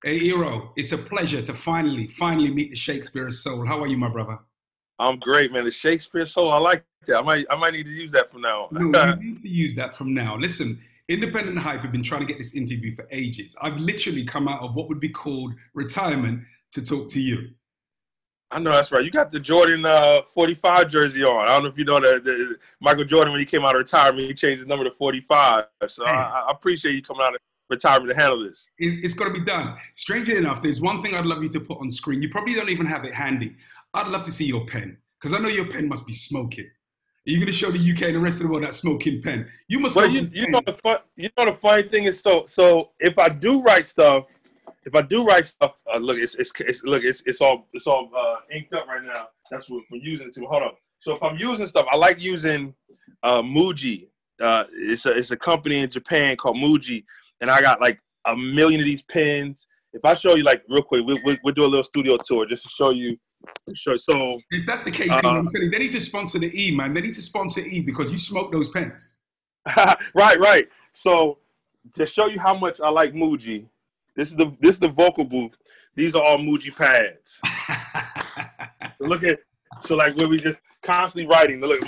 Hey, Erro, it's a pleasure to finally meet the Shakespeare soul. How are you, my brother? I'm great, man. The Shakespeare soul, I like that. I might need to use that from now No, you on. need to use that from now. Listen, Independent Hype have been trying to get this interview for ages. I've literally come out of what would be called retirement to talk to you. I know that's right. You got the Jordan 45 jersey on. I don't know if you know that Michael Jordan, when he came out of retirement, he changed the number to 45. So Hey, I appreciate you coming out of retirement to handle this. it's got to be done. Strangely enough, there's one thing I'd love you to put on screen. You probably don't even have it handy. I'd love to see your pen because I know your pen must be smoking. Are you going to show the UK and the rest of the world that smoking pen? You must Well, go you from you know pen. the fun you know the funny thing is so if I do write stuff, look, it's all inked up right now. That's what from using it to. Hold on. So if I'm using stuff, I like using Muji. It's a company in Japan called Muji, and I got like a million of these pens. If I show you like real quick, we'll do a little studio tour just to show you. So If that's the case, then uh, I'm telling you, they need to sponsor the E, man. They need to sponsor E because you smoke those pens. right. So to show you how much I like Muji, this is the vocal booth. These are all Muji pads. So look at like where we just constantly writing. Look,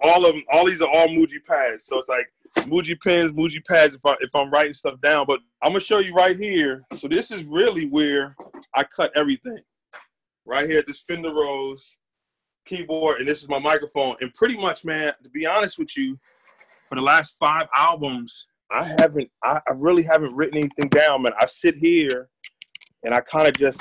all of them, all these are all Muji pads. So it's like Muji pens, Muji pads. If I'm writing stuff down, but I'm gonna show you right here. So this is really where I cut everything. Right here at this Fender Rose keyboard, and this is my microphone. And pretty much, man, to be honest with you, for the last 5 albums, I really haven't written anything down, man. I sit here and I kind of just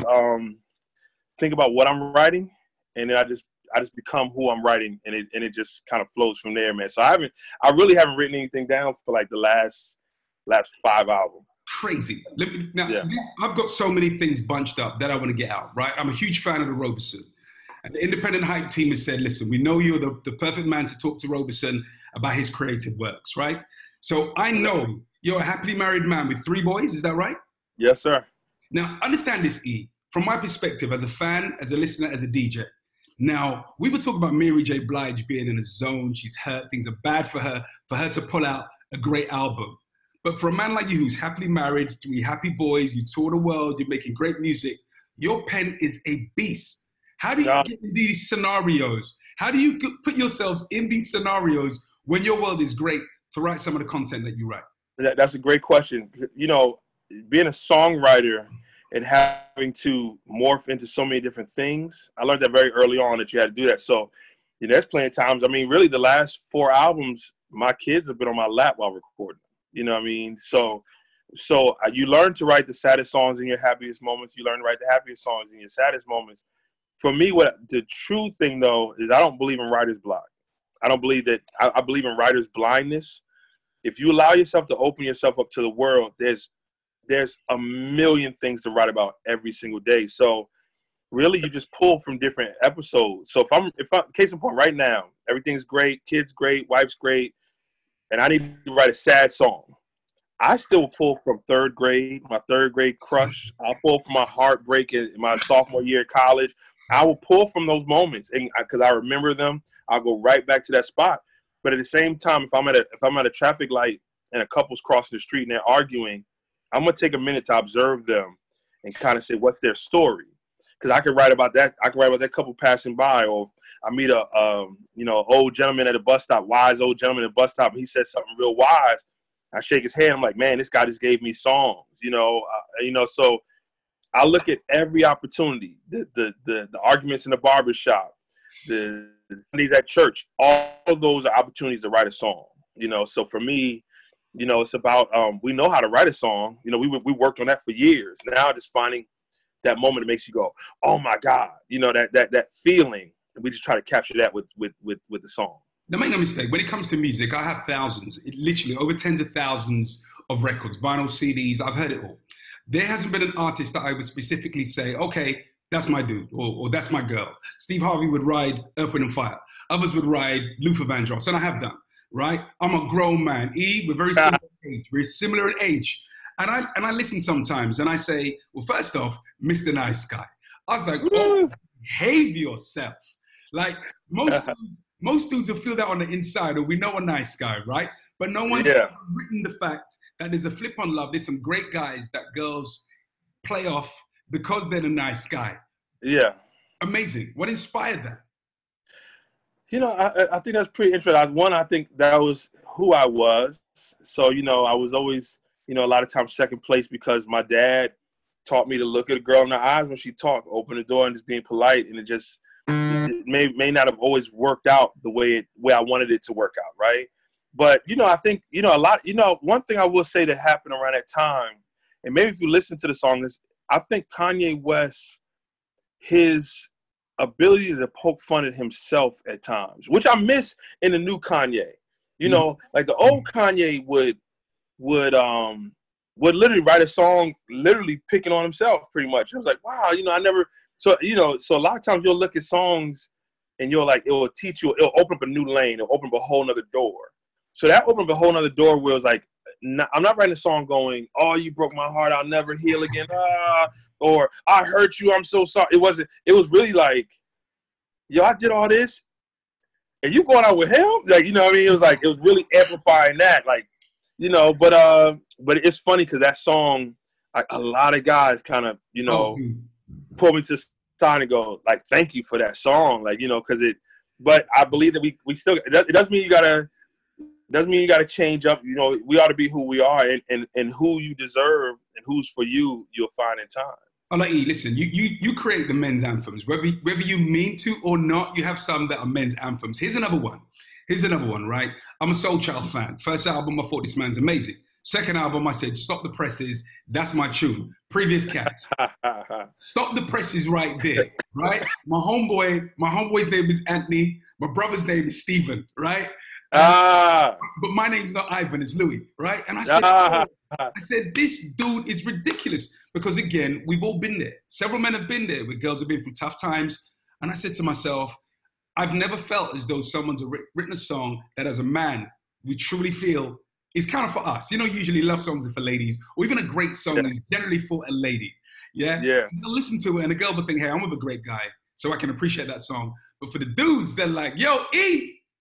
think about what I'm writing, and then I just become who I'm writing, and it just kind of flows from there, man. So I really haven't written anything down for like the last 5 albums. Crazy. Yeah. I've got so many things bunched up that I want to get out, right? I'm a huge fan of the Roberson. And the independent hype team has said, listen, we know you're the perfect man to talk to Roberson about his creative works, right? So I know you're a happily married man with 3 boys, is that right? Yes, sir. Now, understand this, E, from my perspective as a fan, as a listener, as a DJ. Now, we were talking about Mary J. Blige being in a zone. She's hurt. Things are bad for her to pull out a great album. But for a man like you who's happily married, 3 happy boys, you tour the world, you're making great music, your pen is a beast. How do you Yeah. get in these scenarios? How do you put yourselves in these scenarios when your world is great to write some of the content that you write? That's a great question. You know, being a songwriter and having to morph into so many different things, I learned that very early on that you had to do that. So, there's plenty of times. I mean, really, the last 4 albums, my kids have been on my lap while recording. You know what I mean? So you learn to write the saddest songs in your happiest moments. You learn to write the happiest songs in your saddest moments. For me, what the true thing though is, I don't believe in writer's block. I don't believe that. I believe in writer's blindness. If you allow yourself to open yourself up to the world, there's a million things to write about every single day. So really, you just pull from different episodes. So if I'm case in point, right now, everything's great, kids great, wife's great, and I need to write a sad song. I still pull from third grade, my third grade crush. I'll pull from my heartbreak in my sophomore year of college. I will pull from those moments, and because I remember them, I'll go right back to that spot. But at the same time, if I'm at a traffic light and a couple's crossing the street and they're arguing, I'm gonna take a minute to observe them and kind of say, what's their story? Because I could write about that. I could write about that couple passing by, or if I meet old gentleman at a bus stop, wise old gentleman at a bus stop, and he says something real wise. I shake his hand. I'm like, man, this guy just gave me songs, So I look at every opportunity, the arguments in the barbershop, the Sundays at church. All of those are opportunities to write a song. So for me, it's about we know how to write a song. We worked on that for years. Now just finding that moment that makes you go, oh my God, that feeling. And we just try to capture that with the song. Now, make no mistake, when it comes to music, I have thousands, literally over tens of thousands of records, vinyl CDs, I've heard it all. There hasn't been an artist that I would specifically say, okay, that's my dude, or that's my girl. Steve Harvey would ride Earth, Wind and Fire. Others would ride Luther Vandross, and I have done, right? I'm a grown man. We're very similar in age. We're similar in age. And I listen sometimes, and I say, well, first off, Mr. Nice Guy. I was like, oh, behave yourself. Like, most dudes will feel that on the inside, or we know a nice guy, right? But no one's written the fact that there's a flip on love. There's some great guys that girls play off because they're the nice guy. Yeah. Amazing. What inspired that? You know, I think that's pretty interesting. One, I think that was who I was. So, you know, I was always, you know, a lot of times second place because my dad taught me to look at a girl in the eyes when she talked, open the door and just being polite. And it may not have always worked out the way I wanted it to work out, right? But, you know, I think, you know, one thing I will say that happened around that time, and maybe if you listen to the song, is I think Kanye West, his ability to poke fun at himself at times, which I miss in the new Kanye. You know, like the old Kanye would literally write a song literally picking on himself pretty much. I was like, wow, you know, so a lot of times you'll look at songs and you're like, it'll open up a new lane, it'll open up a whole nother door. So that opened up a whole nother door where it was like, I'm not writing a song going, oh, you broke my heart, I'll never heal again, or I hurt you, I'm so sorry. It was really like, yo, I did all this, and you going out with him? Like, you know what I mean? It was really amplifying that, like, you know, but it's funny because that song, like, a lot of guys kind of, you know, pull me to the side and go, like, thank you for that song. Like, you know, but I believe that we still, it doesn't mean you gotta change up. You know, we ought to be who we are and who you deserve and who's for you, you'll find in time. Oh, like, listen, you create the men's anthems, whether you mean to or not. You have some that are men's anthems. Here's another one, right? I'm a Soul Child fan. First album, I thought this man's amazing. Second album, I said, stop the presses. That's my tune. Previous Cats. Stop the presses right there, right? My homeboy's name is Anthony. My brother's name is Stephen, right? But my name's not Ivan, it's Louis, right? And I said, this dude is ridiculous because, again, we've all been there. Several men have been there where girls have been through tough times. And I said to myself, I've never felt as though someone's written a song that as a man, we truly feel is kind of for us. You know, usually love songs are for ladies, or even a great song is generally for a lady. Yeah? Yeah. They'll listen to it and a girl will think, hey, I'm with a great guy, so I can appreciate that song. But for the dudes, they're like, yo,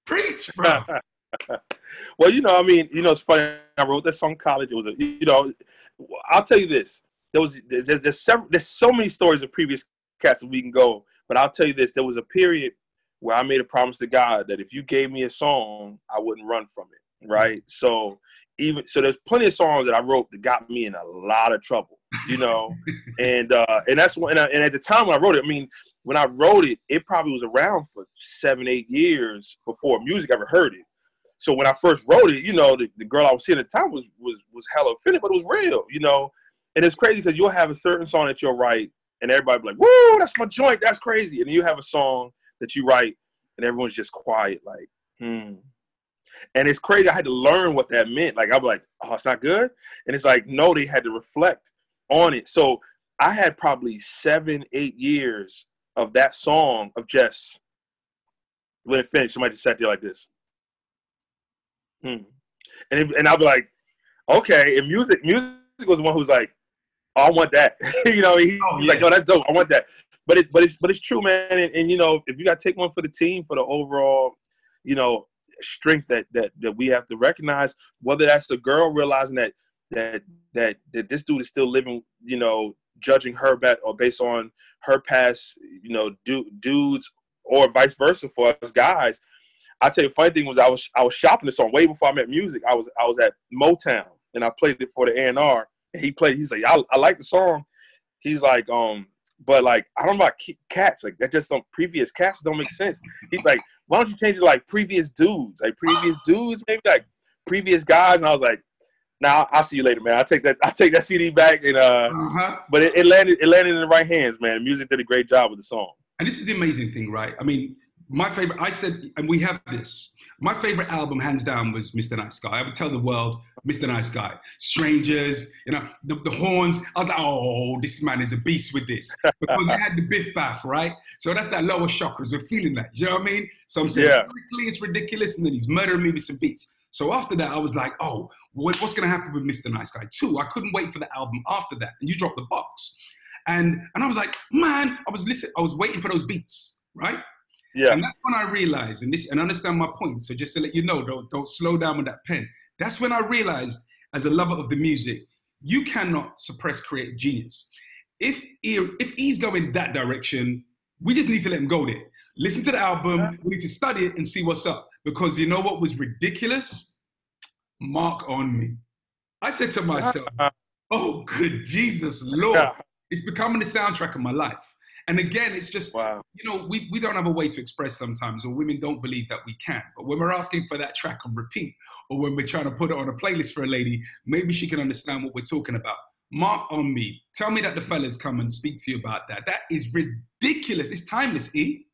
preach, bro. Well, you know, I mean, you know, it's funny. I wrote that song in college. It was, you know, I'll tell you this. There's so many stories of previous cats that we can go, but I'll tell you this. There was a period where I made a promise to God that if you gave me a song, I wouldn't run from it, right? So there's plenty of songs that I wrote that got me in a lot of trouble, you know, and that's when, and at the time when I wrote it, I mean, when I wrote it, it probably was around for 7-8 years before music ever heard it. So when I first wrote it, you know, the girl I was seeing at the time was hella offended, but it was real, you know. And it's crazy because you'll have a certain song that you'll write, and everybody be like, "Woo, that's my joint, that's crazy." And then you have a song that you write, and everyone's just quiet, like, And it's crazy. I had to learn what that meant. Like, I'm like, "Oh, it's not good," and it's like, no, they had to reflect on it. So I had probably 7-8 years of that song of just when it finished, somebody just sat there like this. And I'll be like, okay. And music was the one who's like, oh, I want that. You know, he's like, no, that's dope. I want that. But it's true, man. And you know, if you got to take one for the team for the overall, you know, strength that we have to recognize, whether that's the girl realizing that this dude is still living, you know, judging her based on her past, you know, dudes, or vice versa for us guys. I tell you, the funny thing was I was shopping this song way before I met music. I was at Motown and I played it for the A&R, and he's like, I like the song. He's like, but like, I don't know about cats. Like, that just some previous cats don't make sense. He's like, why don't you change it to like previous dudes? Like previous dudes, maybe like previous guys. And I was like, nah, I'll see you later, man. I'll take that CD back. And but it landed in the right hands, man. Music did a great job with the song. And this is the amazing thing, right? I mean, my favorite, I said, and we have this, my favorite album, hands down, was Mr. Nice Guy. I would tell the world, Mr. Nice Guy. Strangers, you know, the horns. I was like, oh, this man is a beast with this. Because it had the biff baff, right? So that's that lower chakras. We're feeling that. You know what I mean? So I'm saying, quickly, it's ridiculous, and then he's murdering me with some beats. So after that, I was like, oh, what's going to happen with Mr. Nice Guy 2? I couldn't wait for the album after that. And you dropped the box. And I was like, man, I was waiting for those beats, right? Yeah. And that's when I realized, and understand my point, so just to let you know, don't slow down with that pen. That's when I realized, as a lover of the music, you cannot suppress creative genius. if he's going that direction, we just need to let him go there. Listen to the album. We need to study it and see what's up. Because you know what was ridiculous? Mark on me. I said to myself, oh, good Jesus, Lord. It's becoming the soundtrack of my life. And again, it's just, we don't have a way to express sometimes, or women don't believe that we can. But when we're asking for that track on repeat, or when we're trying to put it on a playlist for a lady, maybe she can understand what we're talking about. Mark on me. Tell me that the fellas come and speak to you about that. That is ridiculous. It's timeless, E.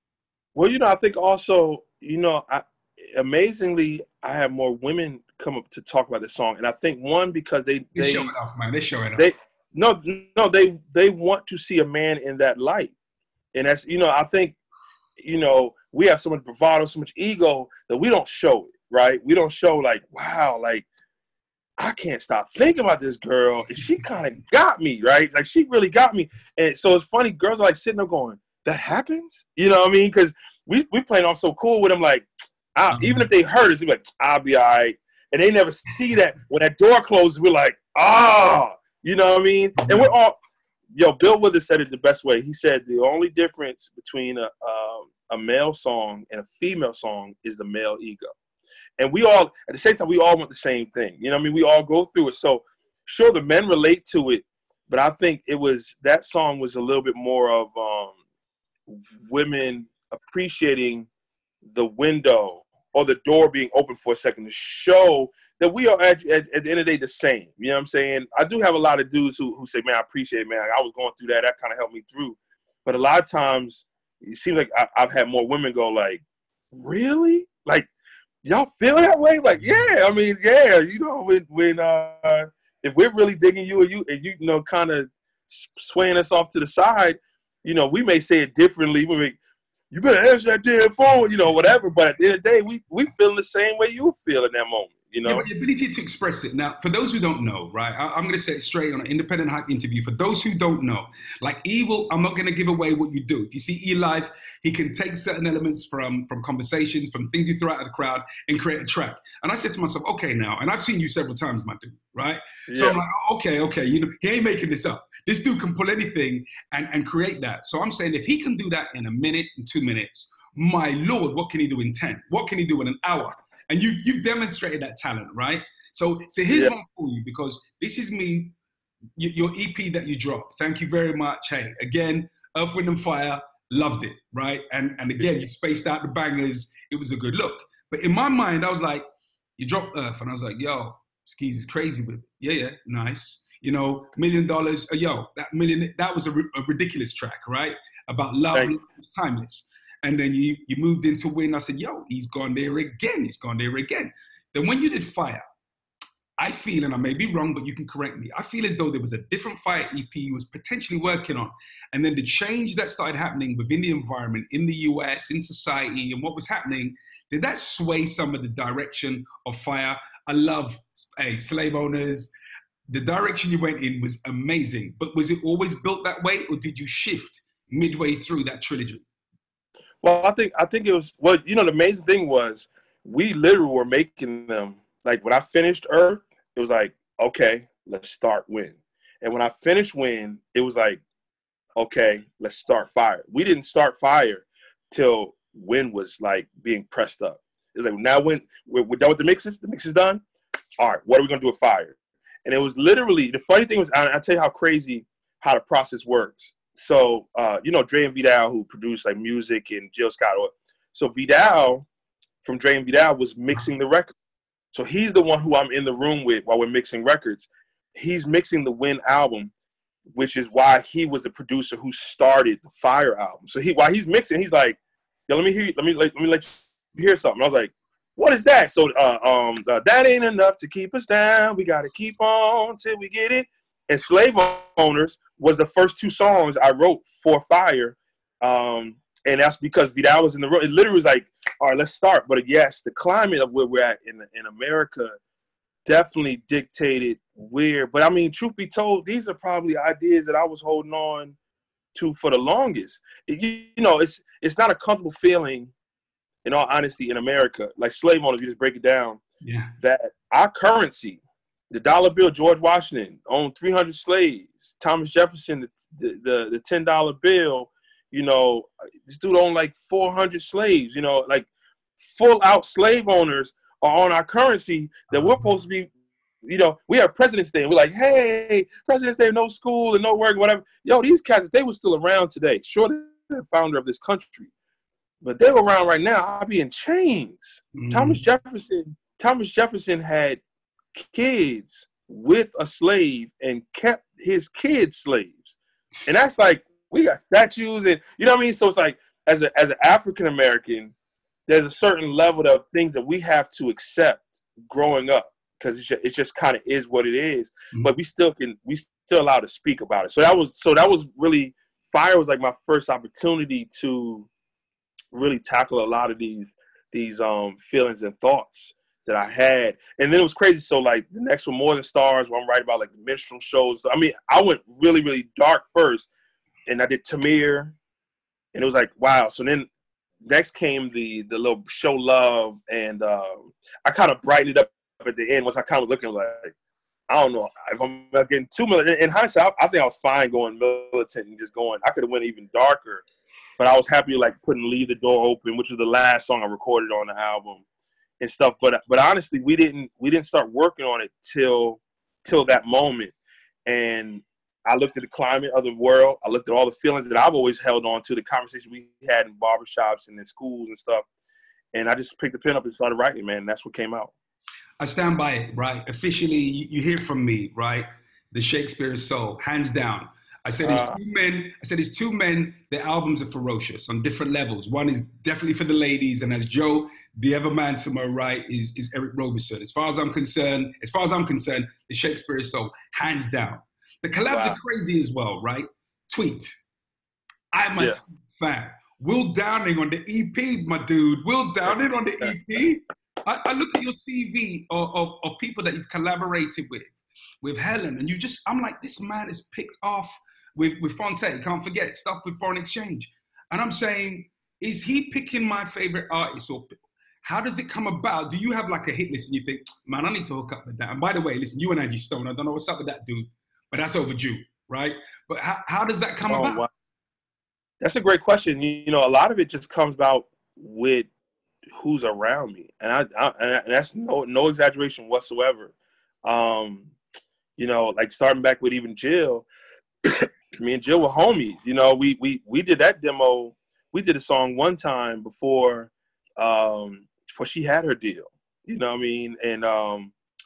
Well, I think also, amazingly, I have more women come up to talk about this song. And I think, one, because they're showing off, man. They're showing off. They want to see a man in that light. And that's, I think, we have so much bravado, so much ego that we don't show it, right? We don't show like, wow, like, I can't stop thinking about this girl. And she kind of got me, right? Like, she really got me. And so it's funny, girls are like sitting there going, that happens? You know what I mean? Because we playing on so cool with them, like, even if they hurt us, they're like, I'll be all right. And they never see that. When that door closes, we're like, you know what I mean? And we're all, Bill Withers said it the best way. He said the only difference between a male song and a female song is the male ego. And we all, at the same time, we all want the same thing. You know what I mean? We all go through it. So sure, the men relate to it, but I think that song was a little bit more of women appreciating the window or the door being open for a second to show that we are at the end of the day the same. You know what I'm saying? I do have a lot of dudes who say, man, I appreciate it, man. I was going through that. That kind of helped me through. But a lot of times it seems like I've had more women go like, really? Like, y'all feel that way? Like, yeah. I mean, yeah. When if we're really digging you and you kind of swaying us off to the side, we may say it differently. We may, you better answer that damn phone, whatever. But at the end of the day, we feel the same way you feel in that moment. Yeah, but the ability to express it. Now, for those who don't know, right, I'm going to say it straight on an Independent Hype interview. For those who don't know, like I'm not going to give away what you do. If you see E live, he can take certain elements from conversations, from things you throw out of the crowd and create a track. And I said to myself, okay, now, and I've seen you several times, my dude, right? Yeah. So I'm like, okay, he ain't making this up. This dude can pull anything and create that. So I'm saying if he can do that in a minute and 2 minutes, my Lord, what can he do in 10? What can he do in an hour? And you've demonstrated that talent, right? So here's one for you, because this is me, your EP that you dropped. Thank you very much. Hey, again, Earth, Wind and Fire, loved it, right? And again, you spaced out the bangers. It was a good look. But in my mind, I was like, you dropped Earth. And I was like, yo, Skeez is crazy with it. Yeah, nice. $1 million. That was a ridiculous track, right? About love. It was timeless. And then you moved into Win. I said, yo, he's gone there again. Then when you did Fire, I feel, and I may be wrong, but you can correct me, I feel as though there was a different Fire EP he was potentially working on. And then the change that started happening within the environment, in the US, in society, and what was happening, did that sway some of the direction of Fire? I love Slave Owners. The direction you went in was amazing. But was it always built that way, or did you shift midway through that trilogy? Well, I think it was, the amazing thing was we literally were making them, like when I finished Earth, it was like, okay, let's start Win. And when I finished Win, it was like, okay, let's start Fire. We didn't start Fire till Win was like being pressed up. It was like, now when we're done with the mix is done. All right, what are we going to do with Fire? And it was literally, the funny thing was, I'll tell you how crazy how the process works. So, Dre and Vidal, who produced like music, and Jill Scott. So Vidal from Dre and Vidal was mixing the record. So he's the one who I'm in the room with while we're mixing records. He's mixing the Win album, which is why he was the producer who started the Fire album. So while he's mixing, he's like, yo, let me let you hear something. I was like, what is that? So that ain't enough to keep us down. We got to keep on till we get it. And Slave Owners was the first 2 songs I wrote for Fire. And that's because Vidal was in the room. It literally was like, all right, let's start. But yes, the climate of where we're at in America definitely dictated where. But I mean, truth be told, these are probably ideas that I was holding on to for the longest. It's not a comfortable feeling, in all honesty, in America. Like Slave Owners, you just break it down. Yeah. That our currency, the dollar bill, George Washington owned 300 slaves. Thomas Jefferson the $10 bill, you know, this dude owned like 400 slaves, you know, like full out slave owners are on our currency that we're supposed to be, you know, we have President's Day and we're like, hey, President's Day, no school and no work, whatever. Yo, these cats, if they were still around today, sure, they're the founder of this country, but they were around right now, I'd be in chains. Thomas Jefferson had kids with a slave and kept his kids slaves. And that's like, we got statues and, you know what I mean? So it's like, as an African-American, there's a certain level of things that we have to accept growing up because it just kind of is what it is. But we still allowed to speak about it. So that was really, fire was like my first opportunity to really tackle a lot of these feelings and thoughts that I had. And then it was crazy. So like the next one, More Than Stars, where I'm writing about like the minstrel shows. I mean, I went really, really dark first, and I did Tamir, and it was like, wow. So then next came the little show Love, and I kind of brightened it up at the end once I kind of looking like, I don't know if I'm getting too militant. In hindsight, I think I was fine going militant and just going. I could have went even darker, but I was happy like putting "Leave the Door Open," which was the last song I recorded on the album and stuff. But honestly, we didn't start working on it till that moment. And I looked at the climate of the world. I looked at all the feelings that I've always held on to, the conversation we had in barbershops and in schools and stuff. And I just picked the pen up and started writing, man. And that's what came out. I stand by it, right? Officially, you hear from me, right? The Shakespeare soul, hands down. I said there's two men, their albums are ferocious on different levels. One is definitely for the ladies, and as Joe, the other man to my right is Eric Roberson. As far as I'm concerned, the Shakespeare soul, hands down. The collabs are crazy as well, right? Tweet. I'm a Tweet fan. Will Downing on the EP, my dude. Will Downing on the EP. I look at your CV of people that you've collaborated with Helen, and I'm like, this man is picked off with Fonte, can't forget, stuff with Foreign Exchange. And I'm saying, is he picking my favorite artists, or how does it come about? Do you have like a hit list and you think, man, I need to hook up with that? And by the way, listen, you and Angie Stone, I don't know what's up with that dude, but that's overdue, right? But how does that come about? Wow. That's a great question. You know, a lot of it just comes about with who's around me, and and that's no exaggeration whatsoever. You know, like starting back with even Jill, me and Jill were homies. You know, we did that demo. We did a song one time before she had her deal. You know what I mean? And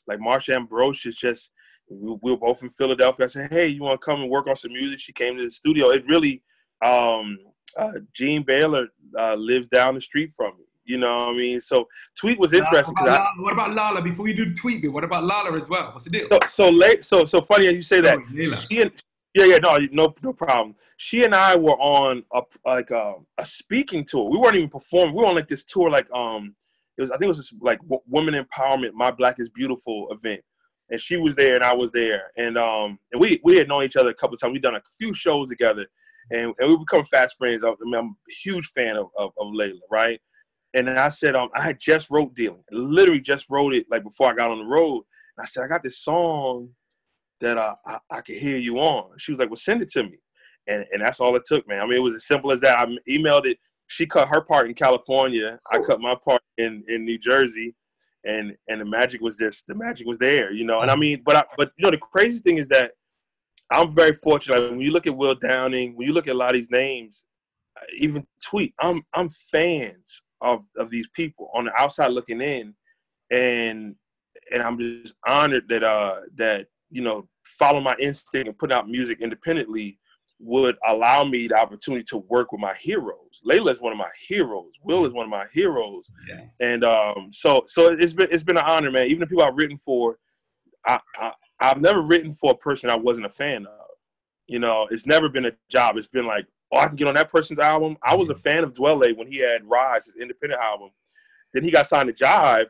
like Marsha Ambrosius, just we were both in Philadelphia. I said, hey, you want to come and work on some music? She came to the studio. It really, Gene Baylor lives down the street from me. You know what I mean? So Tweet was interesting. What about Lala? Before you do the Tweet bit, what about Lala as well? What's the deal? So funny as you say that. No problem. She and I were on a speaking tour. We weren't even performing. We were on like this tour, like I think it was this like women empowerment, My Black is Beautiful event, and she was there and I was there, and we had known each other a couple of times. We'd done a few shows together, and we become fast friends. I'm a huge fan of Layla, right? And then I said, I had just wrote Dealing. I literally just wrote it like before I got on the road. And I said, I got this song that I could hear you on. She was like, well, send it to me. And that's all it took, man. I mean, it was as simple as that. I emailed it. She cut her part in California. I cut my part in New Jersey. And the magic was there, you know. And I mean, but you know, the crazy thing is that I'm very fortunate. Like, when you look at Will Downing, when you look at a lot of these names, even Tweet, I'm fans of these people on the outside looking in, and I'm just honored that you know, follow my instinct and put out music independently would allow me the opportunity to work with my heroes. Layla is one of my heroes. Will is one of my heroes. Yeah. And so it's been an honor, man. Even the people I've written for, I've never written for a person I wasn't a fan of. You know, it's never been a job. It's been like, oh, I can get on that person's album. I was a fan of Dwelle when he had Rise, his independent album. Then he got signed to Jive.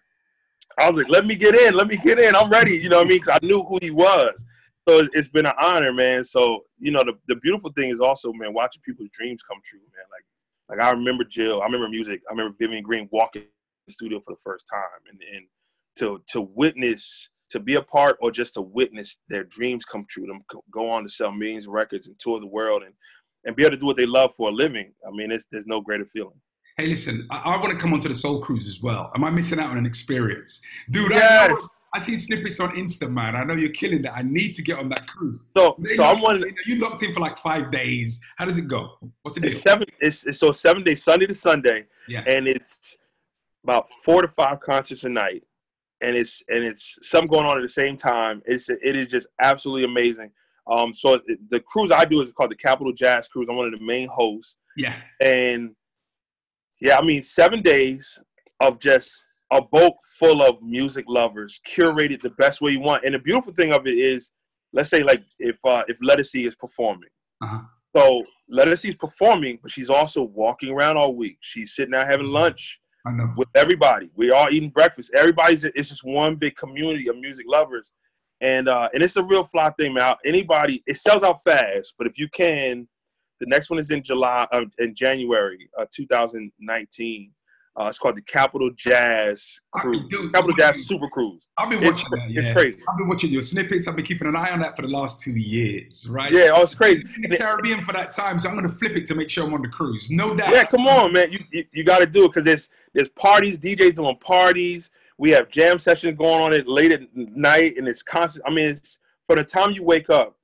I was like, let me get in. I'm ready. You know what I mean? Because I knew who he was. So it's been an honor, man. So, you know, the beautiful thing is also, man, watching people's dreams come true, man. Like I remember Jill. I remember music. I remember Vivian Green walking in the studio for the first time. And to to be a part or just to witness their dreams come true, them go on to sell millions of records and tour the world and be able to do what they love for a living. I mean, there's no greater feeling. Hey, listen, I want to come onto the Soul Cruise as well. Am I missing out on an experience? Dude, Yes. I see snippets on Insta, man. I know you're killing that. I need to get on that cruise. So I'm one. You locked in for like 5 days. How does it go? What's the deal? It's 7 days, Sunday to Sunday, Yeah. and it's about 4 to 5 concerts a night, and it's something going on at the same time. It is just absolutely amazing. So the cruise I do is called the Capital Jazz Cruise. I'm one of the main hosts. Yeah. And yeah, I mean 7 days of just a boat full of music lovers, curated the best way you want. And the beautiful thing of it is, let's say like if Lettucey is performing. Uh-huh. So Lettucey's performing, but she's also walking around all week. She's sitting out having lunch with everybody. We all eating breakfast. It's just one big community of music lovers. And it's a real fly thing, man. It sells out fast, but if you can, the next one is in January 2019. It's called the Capital Jazz Cruise. Capital Jazz Super Cruise. I've been watching that. Yeah. It's crazy. I've been watching your snippets. I've been keeping an eye on that for the last 2 years, right? Yeah, it's crazy. In the Caribbean for that time, so I'm going to flip it to make sure I'm on the cruise. No doubt. Yeah, come on, man. You got to do it because there's parties, DJs doing parties. We have jam sessions going on it late at night, and it's constant. I mean, it's from the time you wake up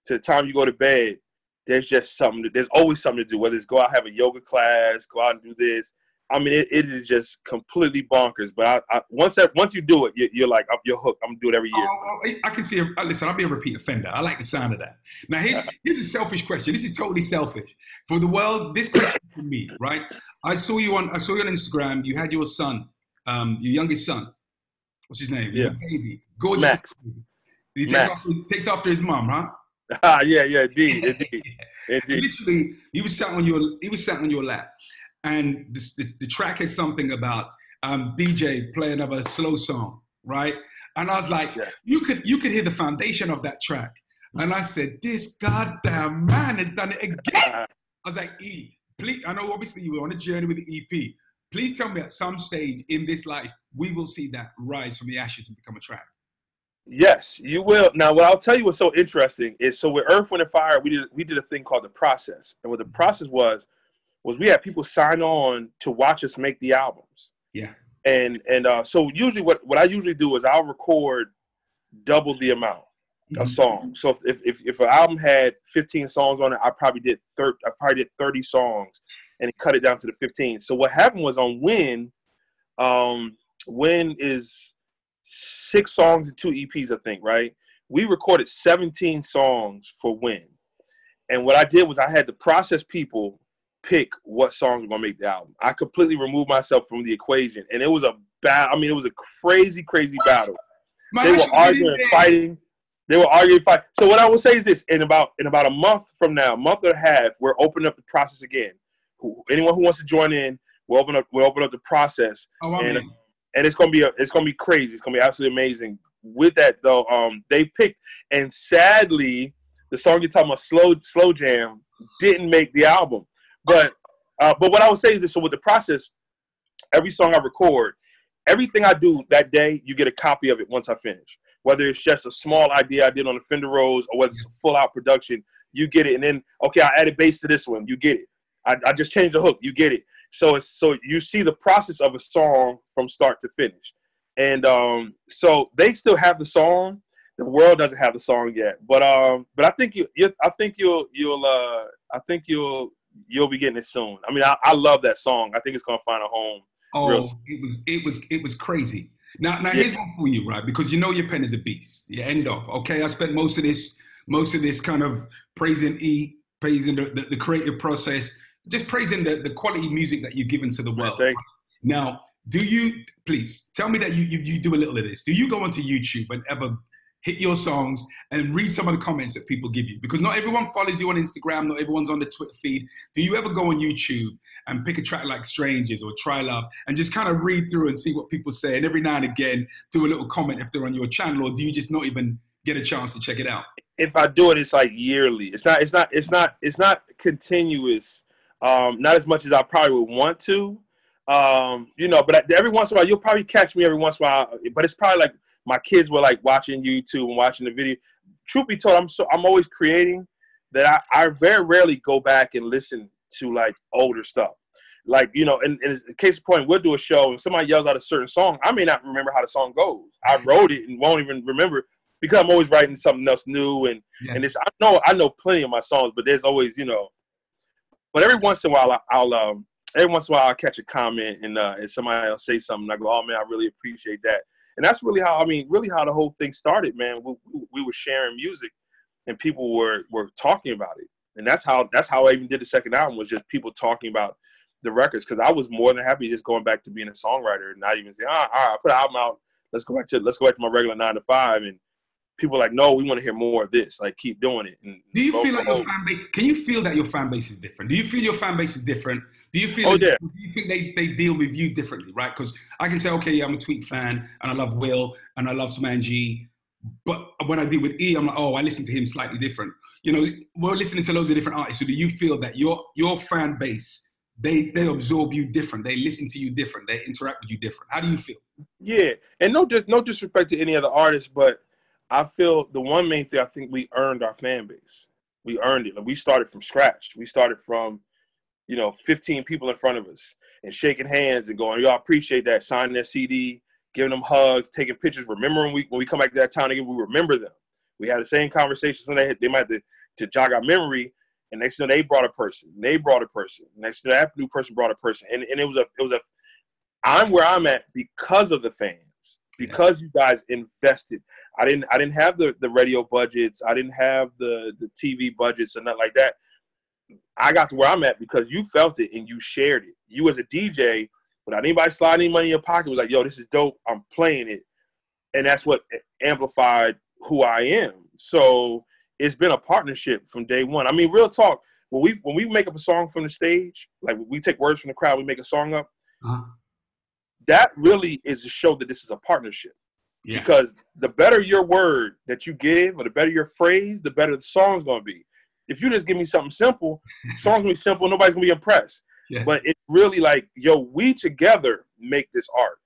to the time you go to bed. There's just there's always something to do. Whether it's go out have a yoga class, go out and do this. I mean, it is just completely bonkers. But once you do it, you're like, you're hooked. I'm gonna do it every year. I can see. Listen, I'll be a repeat offender. I like the sound of that. Now, here's a selfish question. This is totally selfish for the world. This question for me, right? I saw you on Instagram. You had your son, your youngest son. What's his name? He's a baby. Gorgeous. Max. He takes after his mom, huh? Yeah, indeed. Literally, he was sat on your lap. And the track has something about DJ play another slow song, right? And I was like, you could hear the foundation of that track. And I said, this goddamn man has done it again. I was like, E, please, I know obviously you were on a journey with the EP. Please tell me at some stage in this life, we will see that rise from the ashes and become a track. Yes, you will. Now, what I'll tell you what's so interesting is, so with Earth, Wind & Fire, we did a thing called the process. And what the process was we had people sign on to watch us make the albums. Yeah. And so usually what I usually do is I'll record double the amount of songs. So if an album had 15 songs on it, I probably did 30 songs and cut it down to the 15. So what happened was on Win is 6 songs and 2 EPs, I think, right? We recorded 17 songs for Win. And what I did was I had the process people pick what songs were going to make the album. I completely removed myself from the equation. And it was a crazy battle. They were arguing and fighting. So what I will say is this, in about a month from now, a month and a half, we're opening up the process again. Anyone who wants to join in, we'll open up the process. And it's gonna be crazy. It's gonna be absolutely amazing. With that though, they picked, and sadly, the song you're talking about, Slow Jam, didn't make the album. But what I would say is this: so with the process, every song I record, everything I do that day, you get a copy of it once I finish. Whether it's just a small idea I did on the Fender Rose, or whether it's a full out production, you get it. And then, okay, I added bass to this one, you get it. I just changed the hook, you get it. So you see the process of a song from start to finish. And so they still have the song. The world doesn't have the song yet. But I think you'll be getting it soon. I mean, I love that song. I think it's gonna find a home. Oh, it was crazy. Now here's one for you, right? Because you know your pen is a beast. Yeah, end of. Okay, I spent most of this kind of praising the creative process, just praising the quality music that you've given to the world. Now, do you, please tell me that you do a little of this? Do you go onto YouTube and ever hit your songs and read some of the comments that people give you? Because not everyone follows you on Instagram, not everyone's on the Twitter feed. Do you ever go on YouTube and pick a track like Strangers or Try Love and just kind of read through and see what people say, and every now and again do a little comment if they're on your channel, or do you just not even get a chance to check it out? If I do it, it's like yearly. It's not continuous. Not as much as I probably would want to. But every once in a while, you'll probably catch me every once in a while, but it's probably like my kids were like watching YouTube and watching the video. Truth be told, I'm always creating that I very rarely go back and listen to like older stuff. Like, you know, and in case in point, we'll do a show and somebody yells out a certain song. I may not remember how the song goes. I wrote it and won't even remember because I'm always writing something else new. And it's, I know plenty of my songs, but there's always, you know, but every once in a while I'll catch a comment and somebody else say something. And I go, oh man, I really appreciate that. And that's really how the whole thing started, man. We were sharing music and people were talking about it. And that's how I even did the second album, was just people talking about the records, because I was more than happy just going back to being a songwriter and not even saying, all right, I put an album out, let's go back to my regular 9 to 5. And people are like, no, we want to hear more of this. Like, keep doing it. And do you feel like your fan base? Can you feel that your fan base is different? Do you feel your fan base is different? Do you feel? Do you think they deal with you differently? Right? Because I can say, okay, yeah, I'm a Tweet fan and I love Will and I love Sman G, but when I deal with E, I'm like, oh, I listen to him slightly different. You know, we're listening to loads of different artists. So do you feel that your fan base, they absorb you different, they listen to you different, they interact with you different? How do you feel? Yeah, and no disrespect to any other artists, but I feel the one main thing, I think we earned our fan base. We earned it. Like, we started from scratch. We started from, 15 people in front of us and shaking hands and going, y'all appreciate that, signing their CD, giving them hugs, taking pictures, remembering when we come back to that town again, we remember them. We had the same conversations, and they might have to jog our memory. And next thing, they brought a person. They brought a person. Next thing, that new person brought a person. And it was a. I'm where I'm at because of the fans. Because you guys invested. I didn't have the radio budgets. I didn't have the TV budgets or nothing like that. I got to where I'm at because you felt it and you shared it. You as a DJ, without anybody sliding any money in your pocket, was like, yo, this is dope. I'm playing it. And that's what amplified who I am. So it's been a partnership from day one. I mean, real talk, when we make up a song from the stage, like we take words from the crowd, we make a song up, that really is to show that this is a partnership. Yeah. Because the better your word that you give or the better your phrase, the better the song's going to be. If you just give me something simple, the song's going to be simple, nobody's going to be impressed. Yeah. But it's really like, yo, we together make this art.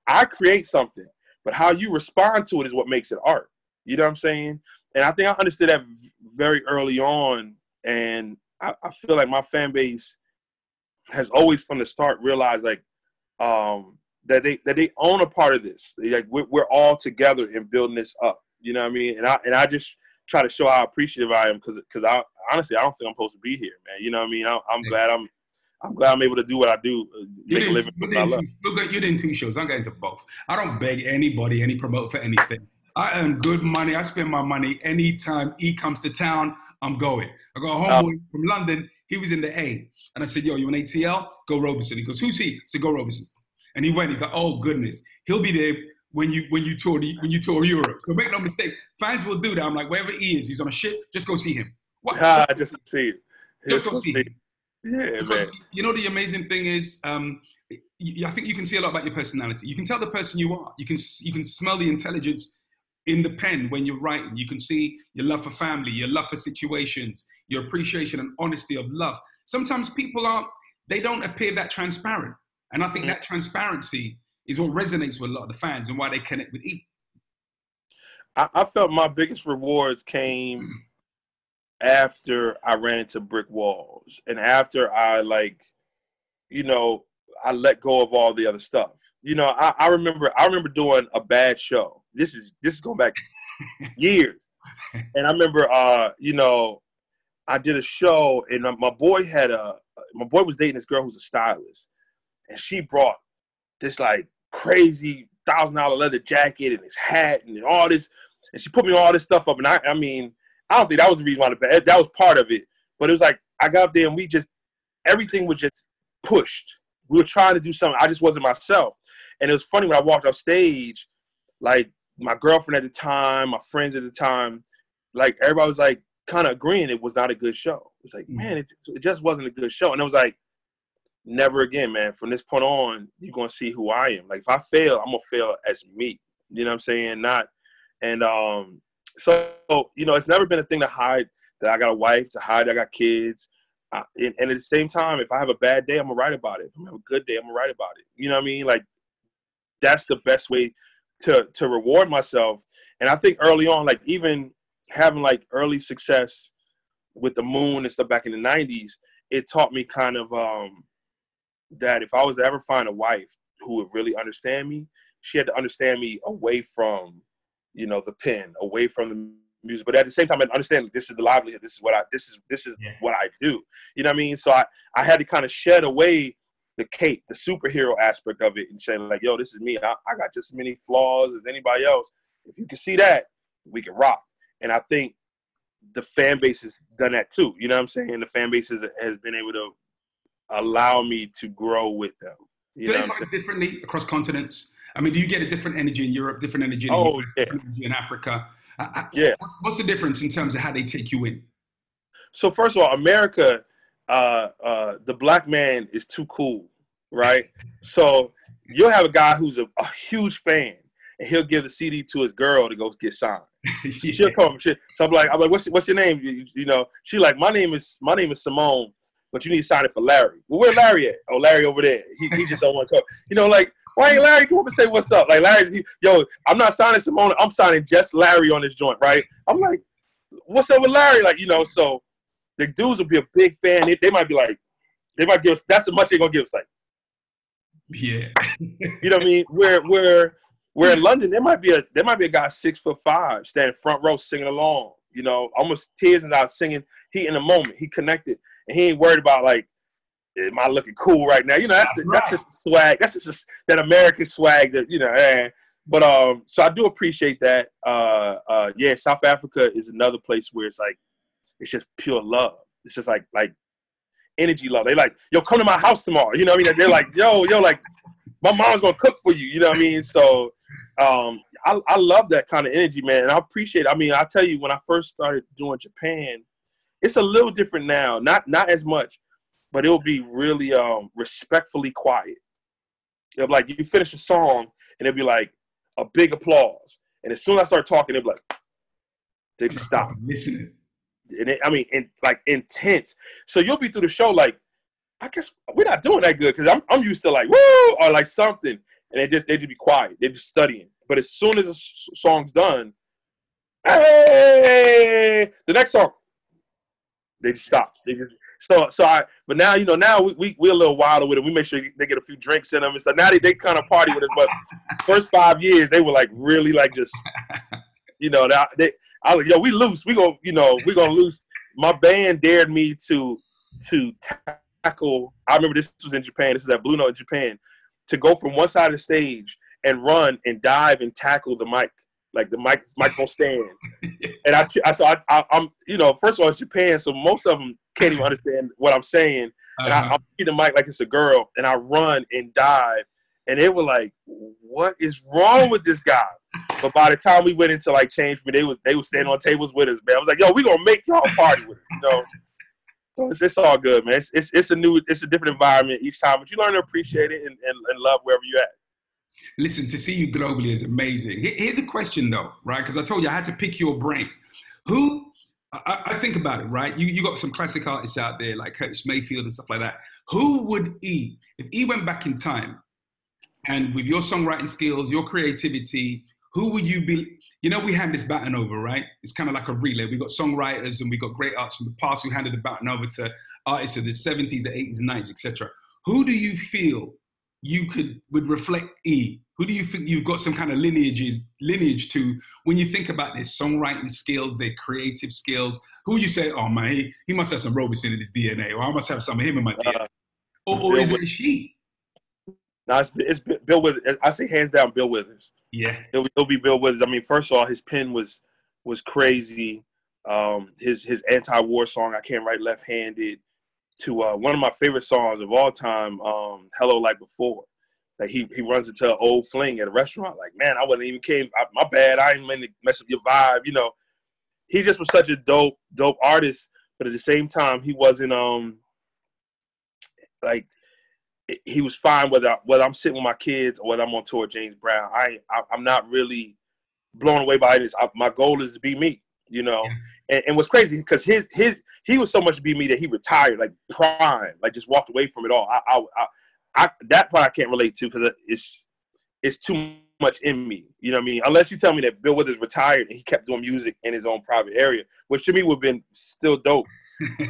I create something, but how you respond to it is what makes it art. You know what I'm saying? And I think I understood that very early on, and I feel like my fan base has always from the start realized like that they own a part of this. Like we're all together in building this up. You know what I mean? And I just try to show how appreciative I am because I honestly I don't think I'm supposed to be here, man. You know what I mean? I'm glad I'm able to do what I do, make a living with what I love. You're doing 2 shows. I'm going to both. I don't beg anybody, any promoter for anything. I earn good money. I spend my money anytime E comes to town, I'm going. I got a homeboy from London. He was in the A. And I said, yo, you want ATL? Go Roberson. He goes, who's he? I said, go Roberson. And he went. He's like, oh, goodness. He'll be there when you tour Europe. So make no mistake. Fans will do that. I'm like, wherever he is, he's on a ship, just go see him. What? Just see it. Just go see him. Yeah, because, man. You know, the amazing thing is, I think you can see a lot about your personality. You can tell the person you are. You can smell the intelligence in the pen when you're writing. You can see your love for family, your love for situations, your appreciation and honesty of love. Sometimes people they don't appear that transparent. And I think that transparency is what resonates with a lot of the fans and why they connect with E. I felt my biggest rewards came after I ran into brick walls and after I I let go of all the other stuff. You know, I remember doing a bad show. This is going back years. And I remember, I did a show and my boy was dating this girl who's a stylist. And she brought this like crazy $1,000 leather jacket and his hat and all this. And she put me all this stuff up. And I mean, I don't think that was the reason why that was part of it. But it was like, I got up there and everything was just pushed. We were trying to do something. I just wasn't myself. And it was funny when I walked off stage, like my girlfriend at the time, my friends at the time, like everybody was like kind of agreeing it was not a good show. It was like, man, it just wasn't a good show. And it was like, never again, man. From this point on, you're going to see who I am. Like if I fail, I'm going to fail as me. You know what I'm saying? So, it's never been a thing to hide that I got a wife, to hide I got kids. And at the same time, if I have a bad day, I'm going to write about it. If I have a good day, I'm going to write about it. You know what I mean? Like, that's the best way to reward myself. And I think early on, like even having like early success with the Moon and stuff back in the 90s, it taught me kind of that if I was to ever find a wife who would really understand me, she had to understand me away from, you know, the pen, away from the music, but at the same time, I understand this is the livelihood. This is what I what I do. You know what I mean? So I had to kind of shed away the cape, the superhero aspect of it, and say like, yo, this is me. I got just as many flaws as anybody else. If you can see that, we can rock. And I think the fan base has done that too. You know what I'm saying? The fan base has been able to allow me to grow with them. Do they fight differently across continents? I mean, do you get a different energy in Europe, different energy in the US, different energy in Africa? Yeah. What's the difference in terms of how they take you in? So first of all, America, the black man is too cool, right? So you'll have a guy who's a huge fan, and he'll give the CD to his girl to go get signed. Yeah. She'll come. So I'm like, what's your name? You know, she like, my name is Simone, but you need to sign it for Larry. Well, where Larry at? Oh, Larry over there. He just don't want to come. You know, like, why ain't Larry come up and say what's up? Like Larry, yo, I'm not signing Simone. I'm signing just Larry on this joint, right? I'm like, what's up with Larry? Like, you know, so the dudes will be a big fan. They might be like, they might give us, that's how much they're gonna give us. Like, yeah, you know what I mean? Where in London, there might be a guy 6'5" standing front row singing along. You know, almost tears in his eyes singing. He in the moment, he connected, and he ain't worried about like, am I looking cool right now? You know, that's just swag. That's just that American swag that, you know, but so I do appreciate that. Yeah, South Africa is another place where it's like, it's just pure love. It's just like energy love. They like, yo, come to my house tomorrow. You know what I mean? They're like, yo, like, my mom's gonna cook for you. You know what I mean? So I love that kind of energy, man. And I appreciate it. I mean, I'll tell you, when I first started doing Japan, it's a little different now. Not as much, but it'll be really respectfully quiet. It'll be like, you finish a song, and it'll be like a big applause. And as soon as I start talking, they'll be like, they just stop. Listening. And like intense. So you'll be through the show like, I guess we're not doing that good because I'm used to like, woo, or like something. And they just be quiet. They're just studying. But as soon as the song's done, hey, the next song, they just stop. They just, but now, you know, now we're a little wilder with it. We make sure they get a few drinks in them and stuff. Now they kind of party with us. But first 5 years, they were like really like just, you know, I was like, yo, we loose. We're going to loose. My band dared me to tackle. I remember this was in Japan. This is at Blue Note in Japan. To go from one side of the stage and run and dive and tackle the mic. Like the microphone stand. And I'm, you know, first of all, it's Japan, so most of them can't even understand what I'm saying. And I'm the mic like it's a girl, and I run and dive. And they were like, what is wrong with this guy? But by the time we went into like change for me, they were standing on tables with us, man. I was like, yo, we gonna make y'all party with it, you know. So it's all good, man. It's a different environment each time, but you learn to appreciate it and love wherever you're at. Listen, to see you globally is amazing. Here's a question though, right? Because I told you I had to pick your brain. I think about it, right? You got some classic artists out there like Curtis Mayfield and stuff like that. Who would if E went back in time, and with your songwriting skills, your creativity, who would you be? You know, we hand this baton over, right? It's kind of like a relay. We got songwriters and we got great artists from the past who handed the baton over to artists of the 70s, the 80s, and 90s, etc. Who do you feel would reflect E? Who do you think you've got some kind of lineage to when you think about their songwriting skills, their creative skills? Who would you say, oh man, he must have some Roberson in his DNA, or I must have some of him in my DNA? Or is it she? No, it's Bill Withers. I say hands down Bill Withers. Yeah. It'll be Bill Withers. I mean, first of all, his pen was crazy. His anti-war song, I Can't Write Left-Handed, to one of my favorite songs of all time, Hello Like Before. Like he runs into an old fling at a restaurant. Like, man, I wasn't even my bad. I ain't meant to mess up your vibe. You know, he just was such a dope artist. But at the same time, he wasn't like, he was fine whether I'm sitting with my kids or whether I'm on tour with James Brown. I'm not really blown away by this. My goal is to be me, you know. And what's crazy because he was so much to be me that he retired like prime, like just walked away from it all. That part I can't relate to because it's too much in me. You know what I mean? Unless you tell me that Bill Withers retired and he kept doing music in his own private area, which to me would have been still dope.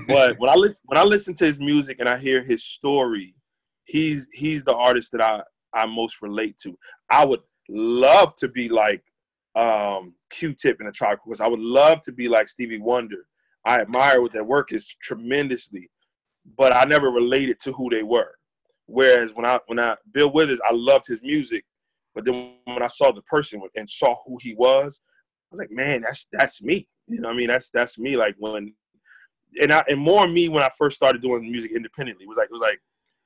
But when I listen to his music and I hear his story, he's the artist that I most relate to. I would love to be like Q-Tip in a Tribe Called Quest. I would love to be like Stevie Wonder. I admire what their work is tremendously, but I never related to who they were. Whereas when I Bill Withers, I loved his music, but then when I saw the person and saw who he was, I was like, man, that's me. You know what I mean? That's me. Like and more me when I first started doing music independently. It was like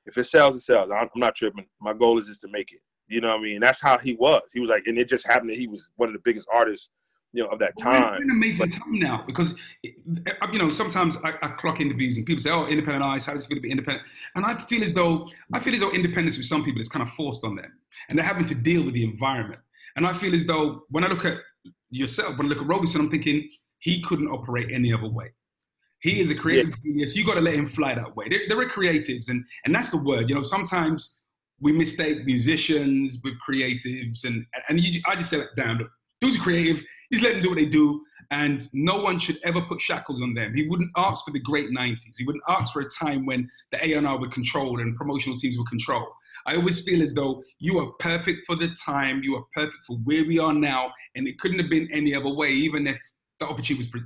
if it sells, it sells. I'm not tripping. My goal is just to make it. You know what I mean? That's how he was. He was like, and it just happened that he was one of the biggest artists, of that time. We're in an amazing time now because, sometimes I clock interviews and people say, oh, independent artists, how does it feel to be independent? And I feel as though independence with some people is kind of forced on them and they're having to deal with the environment. And I feel as though when I look at yourself, when I look at Roberson, I'm thinking he couldn't operate any other way. He is a creative genius. You got to let him fly that way. There are creatives, and that's the word. Sometimes we mistake musicians with creatives, and I just say, like, damn, look, dude's a creative. He's letting them do what they do, and no one should ever put shackles on them. He wouldn't ask for the great 90s. He wouldn't ask for a time when the A&R were controlled and promotional teams were controlled. I always feel as though you are perfect for the time. You are perfect for where we are now, and it couldn't have been any other way, even if the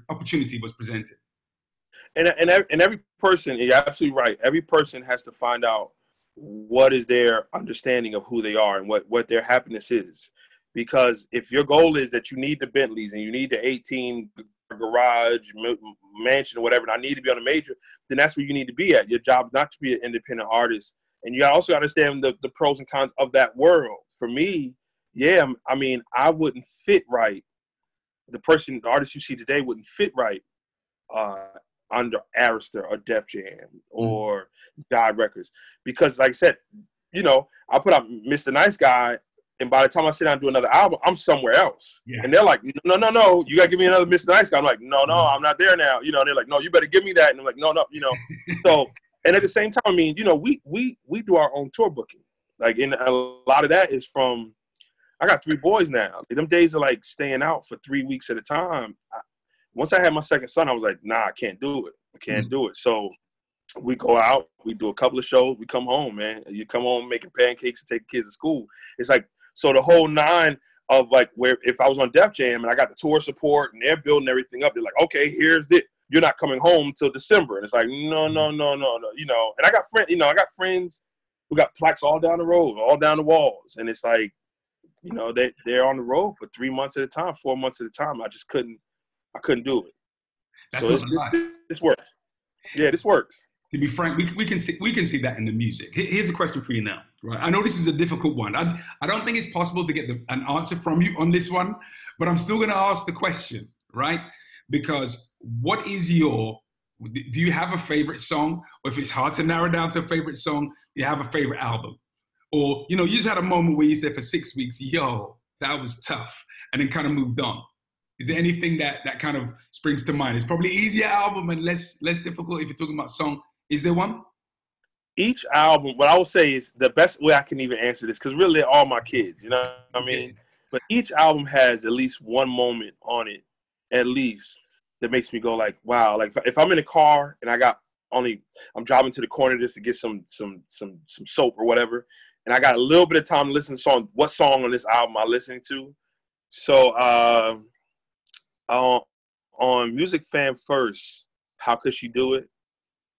opportunity was presented. And every person, you're absolutely right. Every person has to find out what is their understanding of who they are and what their happiness is. Because if your goal is that you need the Bentleys and you need the 18 garage mansion or whatever, and I need to be on a major, then that's where you need to be at. Your job is not to be an independent artist. And you also understand the pros and cons of that world. For me, I mean, I wouldn't fit right. The artist you see today wouldn't fit right under Arista or Def Jam or God Records. Because like I said, I put out Mr. Nice Guy, and by the time I sit down and do another album, I'm somewhere else. Yeah. And they're like, no, you got to give me another Mr. Nice Guy. I'm like, no, I'm not there now. They're like, no, you better give me that. And I'm like, no. So, and at the same time, I mean, we do our own tour booking. Like, and a lot of that is from, I got 3 boys now. Them days are like staying out for 3 weeks at a time. Once I had my second son, I was like, nah, I can't do it. I can't do it. So we go out, we do a couple of shows, we come home, man. You come home making pancakes and take kids to school. It's like, so the whole 9 of like where if I was on Def Jam and I got the tour support and they're building everything up, they're like, okay, here's this. You're not coming home till December. And it's like, no. And I got friends who got plaques all down the road, all down the walls. And it's like, they're on the road for 3 months at a time, 4 months at a time. I couldn't do it. That's so this works. Yeah, this works. To be frank, we can see that in the music. Here's a question for you now, right? I know this is a difficult one. I don't think it's possible to get an answer from you on this one, but I'm still going to ask the question, right? Because do you have a favorite song? Or if it's hard to narrow down to a favorite song, do you have a favorite album? Or, you just had a moment where you said for 6 weeks, yo, that was tough, and then kind of moved on. Is there anything that kind of springs to mind? It's probably easier album and less difficult if you're talking about song. Is there one? Each album, what I would say is the best way I can even answer this, because really they're all my kids, you know what I mean? But each album has at least one moment on it, at least, that makes me go like, wow. Like if I'm in a car and I'm driving to the corner just to get some soap or whatever, and I got a little bit of time to listen to song, what song on this album I'm listening to. So on Music Fan First, How Could She Do It?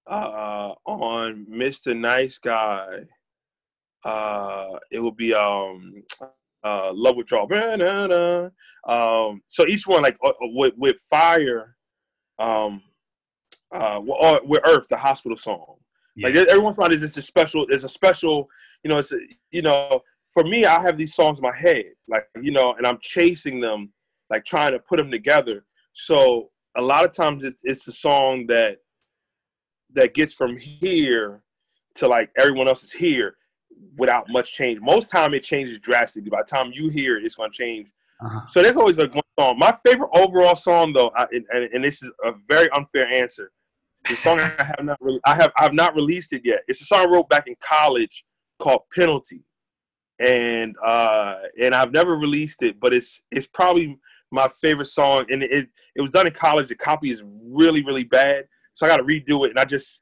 On Mr. Nice Guy, it will be Love Withdrawal. So each one, like with Fire, or with Earth, the hospital song. Yeah. Like everyone finds it's a special. For me, I have these songs in my head, like and I'm chasing them, like trying to put them together. So a lot of times it's a song that gets from here to like everyone else is here without much change. Most time it changes drastically. By the time you hear it, it's going to change. So there's always one song. My favorite overall song, though, and this is a very unfair answer. The song I have not released it yet. It's a song I wrote back in college called Penalty. and I've never released it, but it's probably my favorite song. And it was done in college. The copy is really, really bad, so I got to redo it. And I just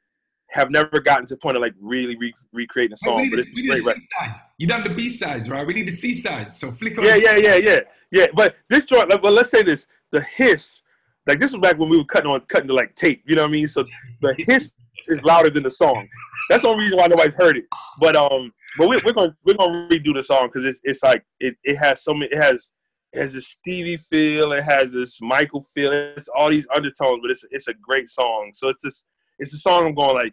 have never gotten to the point of like really recreating a song. But it's we need great. the C-sides. You done the B-sides, right? We need the C-sides. So flick on. Yeah. But this joint, well, let's say this: the hiss, like this was back when we were cutting to like tape. You know what I mean? So the hiss is louder than the song. That's the only reason why nobody's heard it. But we're gonna redo the song because it's like it has so many. It has this Stevie feel. It has this Michael feel. It's all these undertones, but it's a great song. So it's a song I'm going like,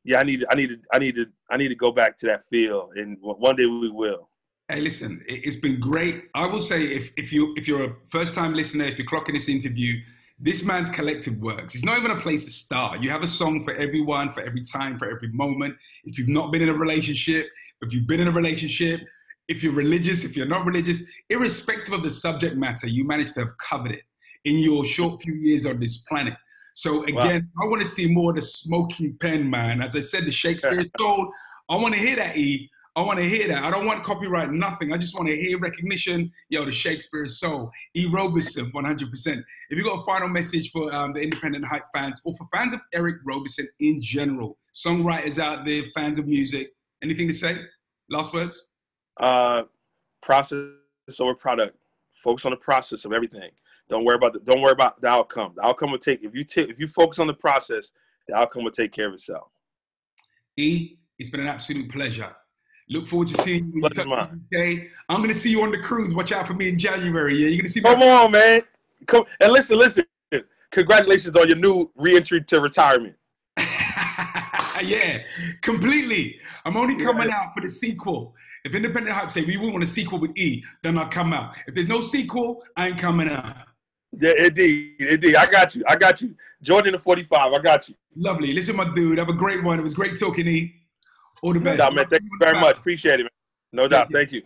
yeah, I need to go back to that feel, and one day we will. Hey, listen, it's been great. I will say, if you're a first-time listener, if you're clocking this interview, this man's collective works. It's not even a place to start. You have a song for everyone, for every time, for every moment. If you've not been in a relationship, if you've been in a relationship, if you're religious, if you're not religious, irrespective of the subject matter, you managed to have covered it in your short few years on this planet. So again, wow. I want to see more of the smoking pen, man. As I said, the Shakespeare soul. I want to hear that, E. I want to hear that. I don't want copyright, nothing. I just want to hear recognition. Yo, the Shakespeare soul. E. Roberson, 100%. If you got a final message for the Independent Hype fans, or for fans of Eric Roberson in general, songwriters out there, fans of music, anything to say? Last words? Process over product. Focus on the process of everything. Don't worry about the outcome. The outcome will take, if you focus on the process, the outcome will take care of itself. E, it's been an absolute pleasure. Look forward to seeing you. Okay, I'm going to see you on the cruise. Watch out for me in January. Yeah, you're going to see me. Come on, man. Come and listen. Congratulations on your new re-entry to retirement. Yeah, completely. I'm only coming out for the sequel. If Independent Hype say we want a sequel with E, then I'll come out. If there's no sequel, I ain't coming out. Yeah, indeed. I got you. Jordan the 45, I got you. Lovely. Listen, my dude, have a great one. It was great talking, E. All the best. No doubt, man. Thank you very much. Appreciate it, man. No doubt. Thank you.